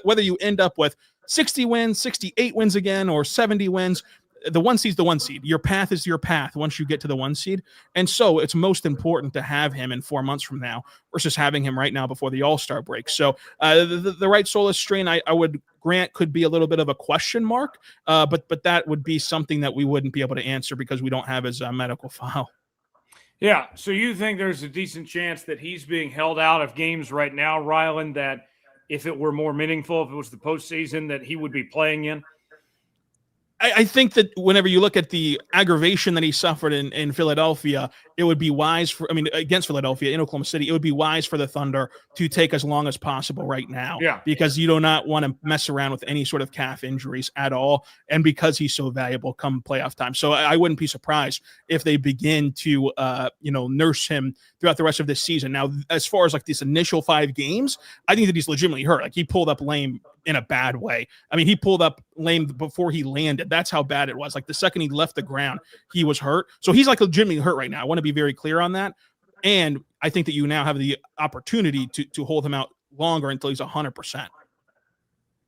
whether you end up with 60 wins, 68 wins again, or 70 wins, the 1 seed's the 1 seed. Your path is your path once you get to the 1 seed. And so it's most important to have him in 4 months from now versus having him right now before the All-Star break. So the right soleus strain, I would grant, could be a little bit of a question mark, but that would be something that we wouldn't be able to answer because we don't have his medical file. Yeah, so you think there's a decent chance that he's being held out of games right now, Rylan, that if it were more meaningful, if it was the postseason, that he would be playing in? I think that whenever you look at the aggravation that he suffered in Philadelphia, it would be wise against Philadelphia in Oklahoma City, it would be wise for the Thunder to take as long as possible right now. Yeah. Because you do not want to mess around with any sort of calf injuries at all. And because he's so valuable come playoff time. So I wouldn't be surprised if they begin to, nurse him throughout the rest of this season. Now, as far as like these initial 5 games, I think that he's legitimately hurt. Like, he pulled up lame in a bad way. I mean, he pulled up lame before he landed. That's how bad it was. Like the second he left the ground, he was hurt. So he's like legitimately hurt right now. I want to be very clear on that. And I think that you now have the opportunity to hold him out longer until he's 100%.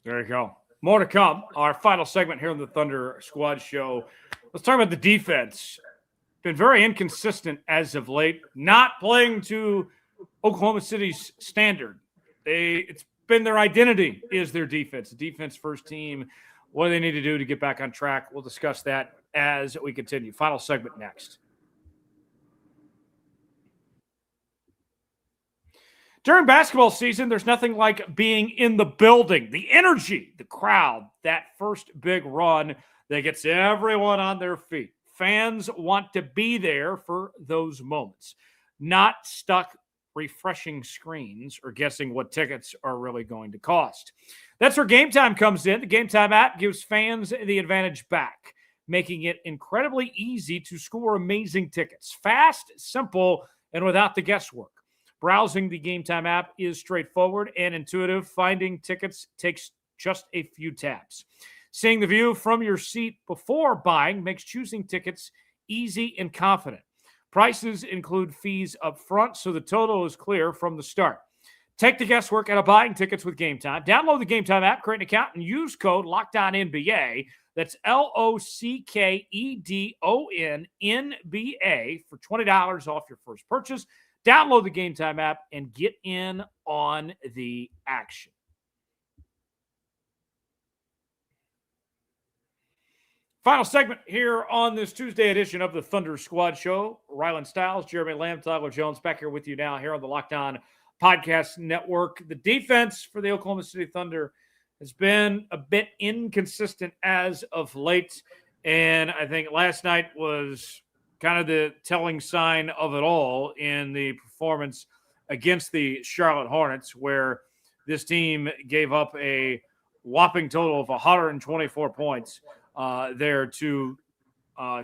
There you go. More to come. Our final segment here on the Thunder Squad Show. Let's talk about the defense. Been very inconsistent as of late, not playing to Oklahoma City's standard. It's been their identity is their defense. The defense first team. What do they need to do to get back on track? We'll discuss that as we continue. Final segment next. During basketball season, there's nothing like being in the building, the energy, the crowd, that first big run that gets everyone on their feet. Fans want to be there for those moments, not stuck refreshing screens or guessing what tickets are really going to cost. That's where Game Time comes in. The Game Time app gives fans the advantage back, making it incredibly easy to score amazing tickets. Fast, simple, and without the guesswork. Browsing the Game Time app is straightforward and intuitive. Finding tickets takes just a few taps. Seeing the view from your seat before buying makes choosing tickets easy and confident. Prices include fees up front, so the total is clear from the start. Take the guesswork out of buying tickets with Game Time. Download the Game Time app, create an account, and use code LOCKEDONNBA. That's LOCKEDONNBA for $20 off your first purchase. Download the Game Time app and get in on the action. Final segment here on this Tuesday edition of the Thunder Squad Show. Rylan Stiles, Jeremy Lamb, Tyler Jones back here with you now here on the Locked On Podcast Network. The defense for the Oklahoma City Thunder has been a bit inconsistent as of late, and I think last night was kind of the telling sign of it all in the performance against the Charlotte Hornets, where this team gave up a whopping total of 124 points there to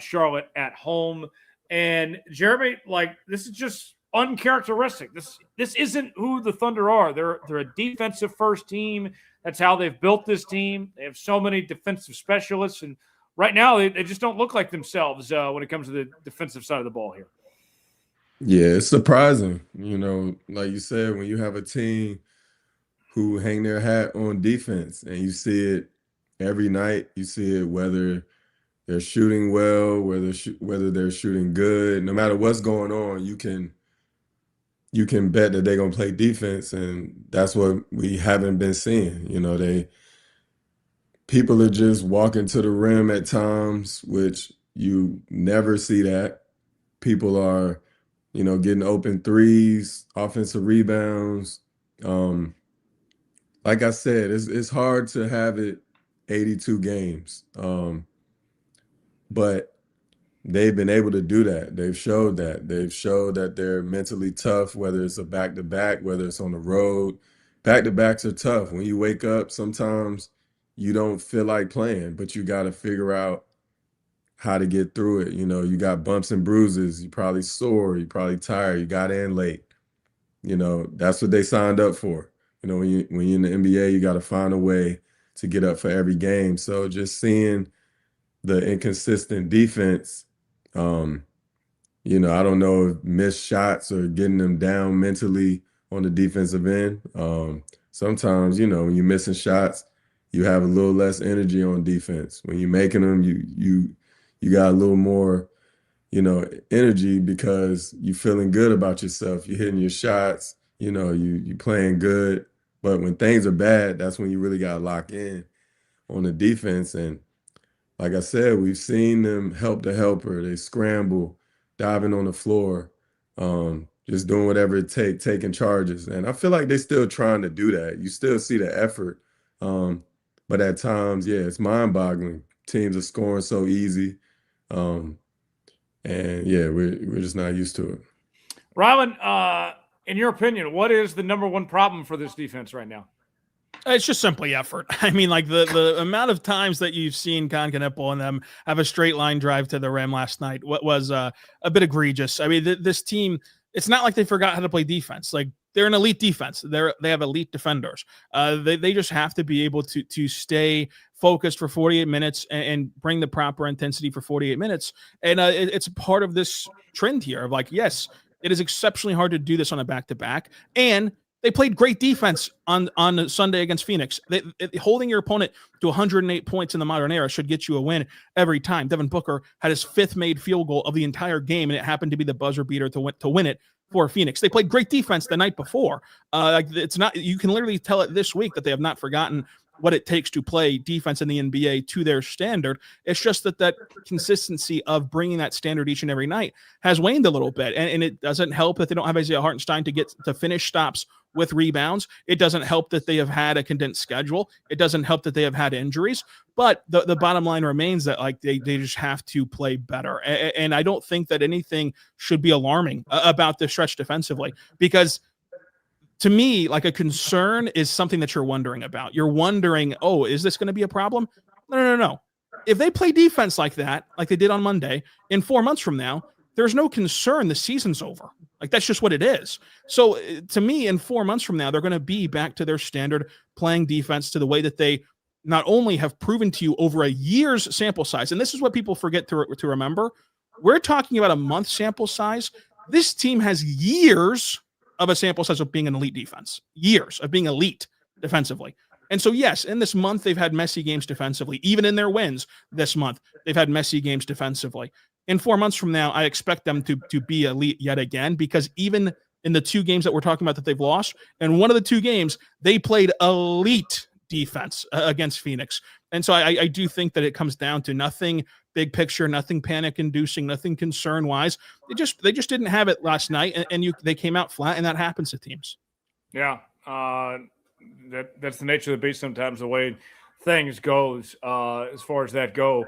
Charlotte at home. And Jeremy, like, this is just uncharacteristic. This isn't who the Thunder are. They're a defensive first team. That's how they've built this team. They have so many defensive specialists, and right now they just don't look like themselves when it comes to the defensive side of the ball here. Yeah, it's surprising. You know, like you said, when you have a team who hang their hat on defense and you see it every night, you see it whether they're shooting well, whether they're shooting good, no matter what's going on, you can bet that they're going to play defense, and that's what we haven't been seeing. You know, people are just walking to the rim at times, which you never see that. People are, you know, getting open threes, offensive rebounds. Like I said, it's hard to have it 82 games. But they've been able to do that. They've showed that. They've showed that they're mentally tough, whether it's a back-to-back, whether it's on the road. Back-to-backs are tough. When you wake up, sometimes you don't feel like playing, but you got to figure out how to get through it. You know, you got bumps and bruises. You probably sore. You probably tired. You got in late. You know, that's what they signed up for. You know, when you're in the NBA, you got to find a way to get up for every game. So just seeing the inconsistent defense, you know, I don't know if missed shots or getting them down mentally on the defensive end. Sometimes, you know, when you're missing shots, you have a little less energy on defense. When you're making them, you got a little more, you know, energy because you're feeling good about yourself. You're hitting your shots, you know, you playing good. But when things are bad, that's when you really got to lock in on the defense. And like I said, we've seen them help the helper. They scramble, diving on the floor, just doing whatever it takes, taking charges. And I feel like they're still trying to do that. You still see the effort. But at times, yeah, it's mind-boggling. Teams are scoring so easy. And, yeah, we're just not used to it. Rylan, in your opinion, what is the number one problem for this defense right now? It's just simply effort. I mean, like the amount of times that you've seen Concanepple and them have a straight line drive to the rim last night was a bit egregious. I mean, this team, it's not like they forgot how to play defense. Like they're an elite defense. They have elite defenders. They just have to be able to stay focused for 48 minutes and bring the proper intensity for 48 minutes. And it's a part of this trend here of like, yes, it is exceptionally hard to do this on a back-to-back. And they played great defense on Sunday against Phoenix. Holding your opponent to 108 points in the modern era should get you a win every time. Devin Booker had his 5th made field goal of the entire game, and it happened to be the buzzer beater to win it for Phoenix. They played great defense the night before. It's not, you can literally tell it this week that they have not forgotten what it takes to play defense in the NBA to their standard. It's just that consistency of bringing that standard each and every night has waned a little bit. And it doesn't help that they don't have Isaiah Hartenstein to finish stops with rebounds. It doesn't help that they have had a condensed schedule. It doesn't help that they have had injuries. But the bottom line remains that like they just have to play better. And I don't think that anything should be alarming about the stretch defensively, because to me, like a concern is something that you're wondering about. You're wondering, oh, is this going to be a problem? No. If they play defense like that, like they did on Monday, in 4 months from now, there's no concern the season's over. Like that's just what it is. So to me, in 4 months from now, they're going to be back to their standard playing defense to the way that they not only have proven to you over a year's sample size. And this is what people forget to remember. We're talking about a month sample size. This team has years of a sample size of being an elite defense, years of being elite defensively. And so, yes, in this month, they've had messy games defensively. Even in their wins this month, they've had messy games defensively. In 4 months from now, I expect them to be elite yet again, because even in the 2 games that we're talking about that they've lost, and one of the 2 games, they played elite defense against Phoenix. And so I do think that it comes down to nothing big picture, nothing panic inducing, nothing concern wise. They just didn't have it last night, and they came out flat, and that happens to teams. Yeah. That's the nature of the beast sometimes, the way things goes as far as that go.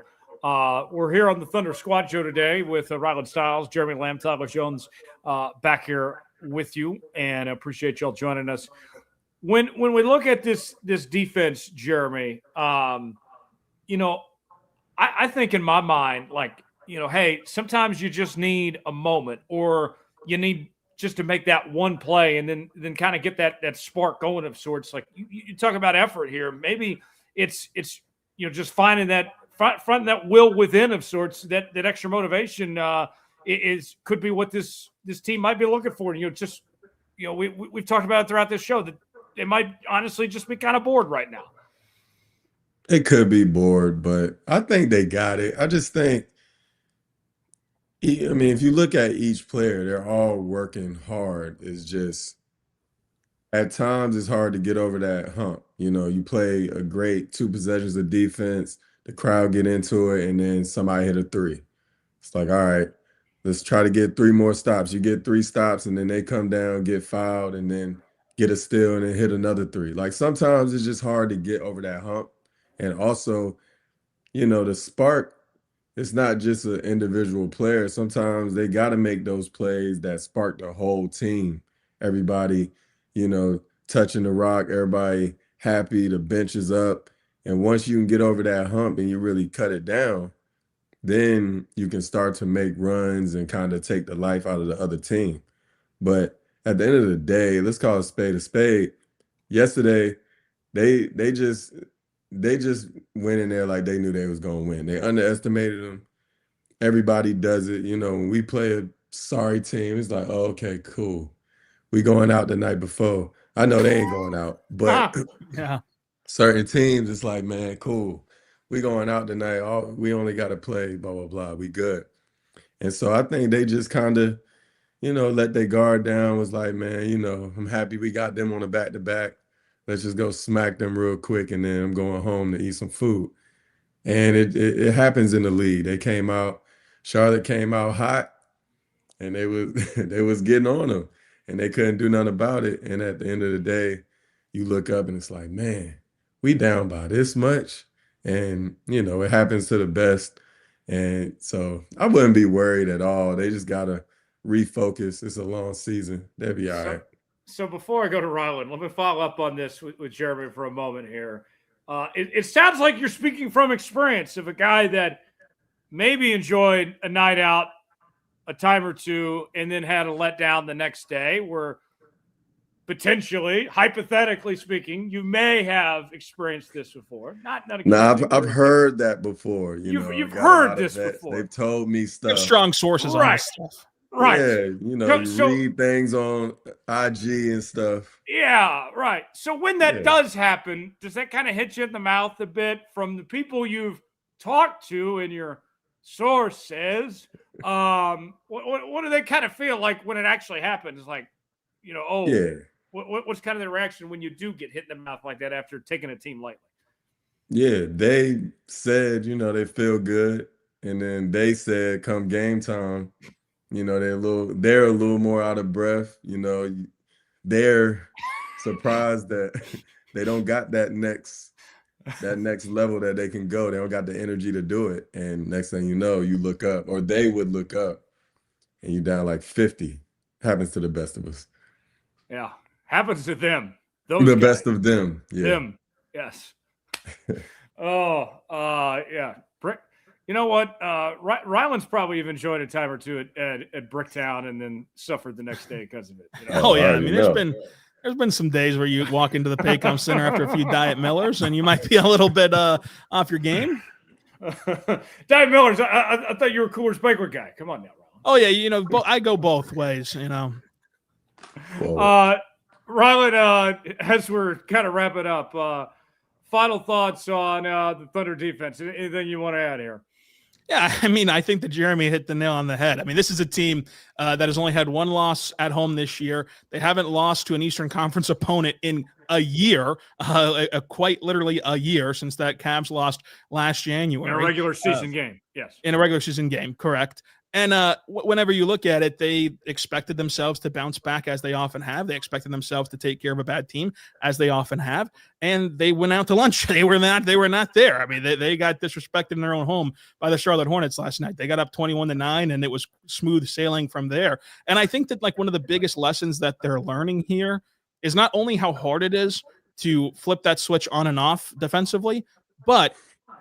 We're here on the Thunder Squad Show today with Rylan Stiles, Jeremy Lamb, Tyler Jones back here with you, and I appreciate y'all joining us. When we look at this defense, Jeremy, I think in my mind, like, hey, sometimes you just need a moment, or you need just to make that one play and then kind of get that spark going of sorts. Like you talk about effort here. Maybe it's just finding that finding that will within of sorts, that extra motivation could be what this team might be looking for. We've talked about it throughout this show that they might honestly just be kind of bored right now. They could be bored, but I think they got it. I just think, if you look at each player, they're all working hard. It's just at times it's hard to get over that hump. You play a great 2 possessions of defense, the crowd get into it, and then somebody hit a 3. It's like, all right, let's try to get 3 more stops. You get 3 stops, and then they come down, get fouled, and then get a steal, and then hit another 3. Like sometimes it's just hard to get over that hump. And also, the spark, it's not just an individual player. Sometimes they got to make those plays that spark the whole team. Everybody, touching the rock, everybody happy, the bench is up. And once you can get over that hump and you really cut it down, then you can start to make runs and kind of take the life out of the other team. But at the end of the day, let's call a spade a spade. Yesterday, they just went in there like they knew they was going to win. They underestimated them. Everybody does it. When we play a sorry team, it's like, oh, okay, cool. We going out the night before. I know they ain't going out, but Yeah. Certain teams, it's like, man, cool. We going out tonight. We only got to play, blah, blah, blah. We good. And so I think they just kind of, let their guard down, was like, man, I'm happy we got them on a back-to-back. Let's just go smack them real quick, and then I'm going home to eat some food. And it happens in the league. Charlotte came out hot, and they was getting on them, and they couldn't do nothing about it. And at the end of the day, you look up and it's like, man, we down by this much. And, it happens to the best. And so I wouldn't be worried at all. They just got to refocus. It's a long season. They'll be all right. So before I go to Rylan, let me follow up on this with Jeremy for a moment here. It sounds like you're speaking from experience of a guy that maybe enjoyed a night out, a time or two, and then had a letdown the next day, where potentially, hypothetically speaking, you may have experienced this before. Not Nah, I've heard that before. You've got a heard lot of this vets. before. They've told me You have stuff. strong sources on this stuff. Right. Yeah, you read things on IG and stuff. Yeah, right. So when that does happen, does that kind of hit you in the mouth a bit from the people you've talked to and your sources? What do they kind of feel like when it actually happens? Like, what's kind of the reaction when you do get hit in the mouth like that after taking a team lightly? Yeah, they said, they feel good. And then they said come game time, they're a little more out of breath. They're surprised that they don't got that next level that they can go. They don't got the energy to do it. And next thing you know, you look up, or they would look up, and you're down like 50. Happens to the best of us. Yeah, happens to them. The best of them. Yeah. Them. Yes. Yeah. Brick. You know what? Rylan's probably even joined a time or two at Bricktown and then suffered the next day because of it. Oh yeah, I mean, there's been some days where you walk into the Paycom Center after a few Diet Millers and you might be a little bit off your game. Diet Millers. I thought you were a Coors Banquet guy. Come on now, Rylan. Oh yeah, I go both ways. Rylan, as we're kind of wrapping up, final thoughts on the Thunder defense. Anything you want to add here? Yeah, I mean, I think that Jeremy hit the nail on the head. I mean, this is a team that has only had one loss at home this year. They haven't lost to an Eastern Conference opponent in a year, quite literally a year since that Cavs lost last January. In a regular season game, yes. In a regular season game, correct. And whenever you look at it, they expected themselves to bounce back as they often have. They expected themselves to take care of a bad team as they often have. And they went out to lunch. They were not there. I mean, they got disrespected in their own home by the Charlotte Hornets last night. They got up 21-9 and it was smooth sailing from there. And I think that one of the biggest lessons that they're learning here is not only how hard it is to flip that switch on and off defensively, but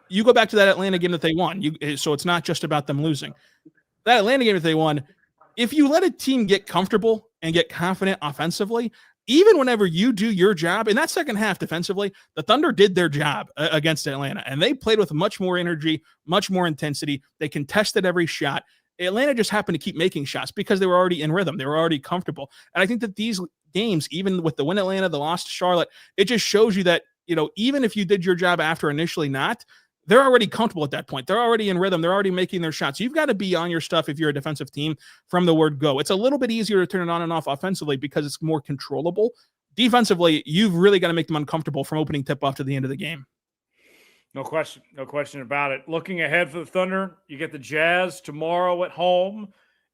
you go back to that Atlanta game that they won. So it's not just about them losing. That Atlanta game that they won, if you let a team get comfortable and get confident offensively, even whenever you do your job, in that second half defensively, the Thunder did their job against Atlanta, and they played with much more energy, much more intensity. They contested every shot. Atlanta just happened to keep making shots because they were already in rhythm. They were already comfortable. And I think that these games, even with the win Atlanta, the loss to Charlotte, it just shows you that, even if you did your job after initially not, they're already comfortable at that point. They're already in rhythm. They're already making their shots. You've got to be on your stuff if you're a defensive team from the word go. It's a little bit easier to turn it on and off offensively because it's more controllable. Defensively, you've really got to make them uncomfortable from opening tip-off to the end of the game. No question about it. Looking ahead for the Thunder, you get the Jazz tomorrow at home,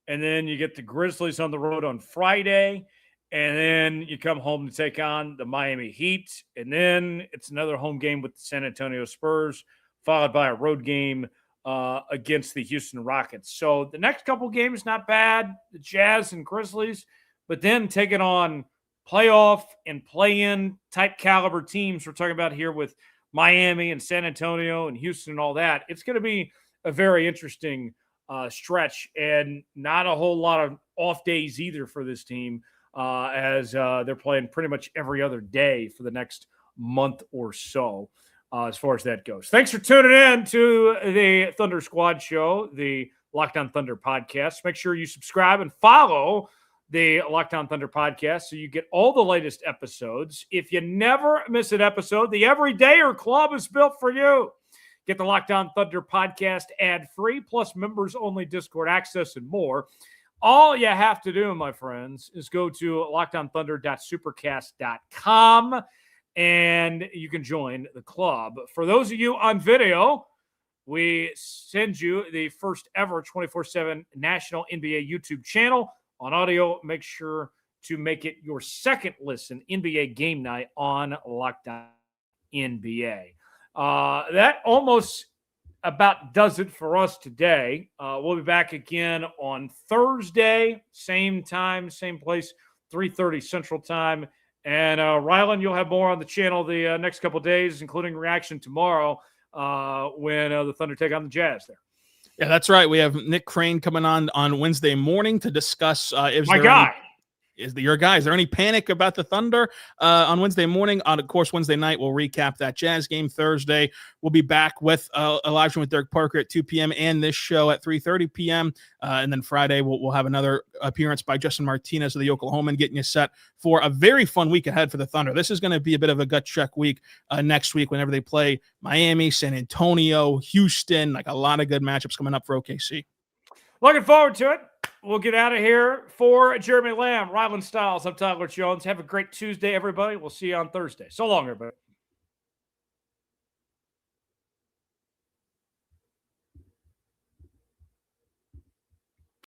and then you get the Grizzlies on the road on Friday, and then you come home to take on the Miami Heat, and then it's another home game with the San Antonio Spurs, followed by a road game against the Houston Rockets. So the next couple games, not bad, the Jazz and Grizzlies, but then taking on playoff and play-in type caliber teams we're talking about here with Miami and San Antonio and Houston and all that. It's going to be a very interesting stretch and not a whole lot of off days either for this team as they're playing pretty much every other day for the next month or so. As far as that goes. Thanks for tuning in to the Thunder Squad Show, the Locked On Thunder podcast. Make sure you subscribe and follow the Locked On Thunder podcast so you get all the latest episodes. If you never miss an episode, the Everydayer Club is built for you. Get the Locked On Thunder podcast ad-free, plus members-only Discord access and more. All you have to do, my friends, is go to lockedonthunder.supercast.com. and you can join the club. For those of you on video, we send you the first ever 24/7 national NBA YouTube channel. On audio, make sure to make it your second listen, NBA Game Night on Locked On NBA. That almost about does it for us today. We'll be back again on Thursday, same time, same place, 3:30 Central Time. And Rylan, you'll have more on the channel the next couple of days, including reaction tomorrow when the Thunder take on the Jazz there. Yeah, that's right. We have Nick Crane coming on Wednesday morning to discuss is your guy? Is there any panic about the Thunder on Wednesday morning? Of course, Wednesday night, we'll recap that Jazz game. Thursday, we'll be back with Elijah with Derek Parker at 2 p.m. and this show at 3:30 p.m. And then Friday, we'll have another appearance by Justin Martinez of the Oklahoman, getting you set for a very fun week ahead for the Thunder. This is going to be a bit of a gut check week next week whenever they play Miami, San Antonio, Houston, like a lot of good matchups coming up for OKC. Looking forward to it. We'll get out of here. For Jeremy Lamb, Rylan Stiles, I'm Tyler Jones. Have a great Tuesday, everybody. We'll see you on Thursday. So long, everybody.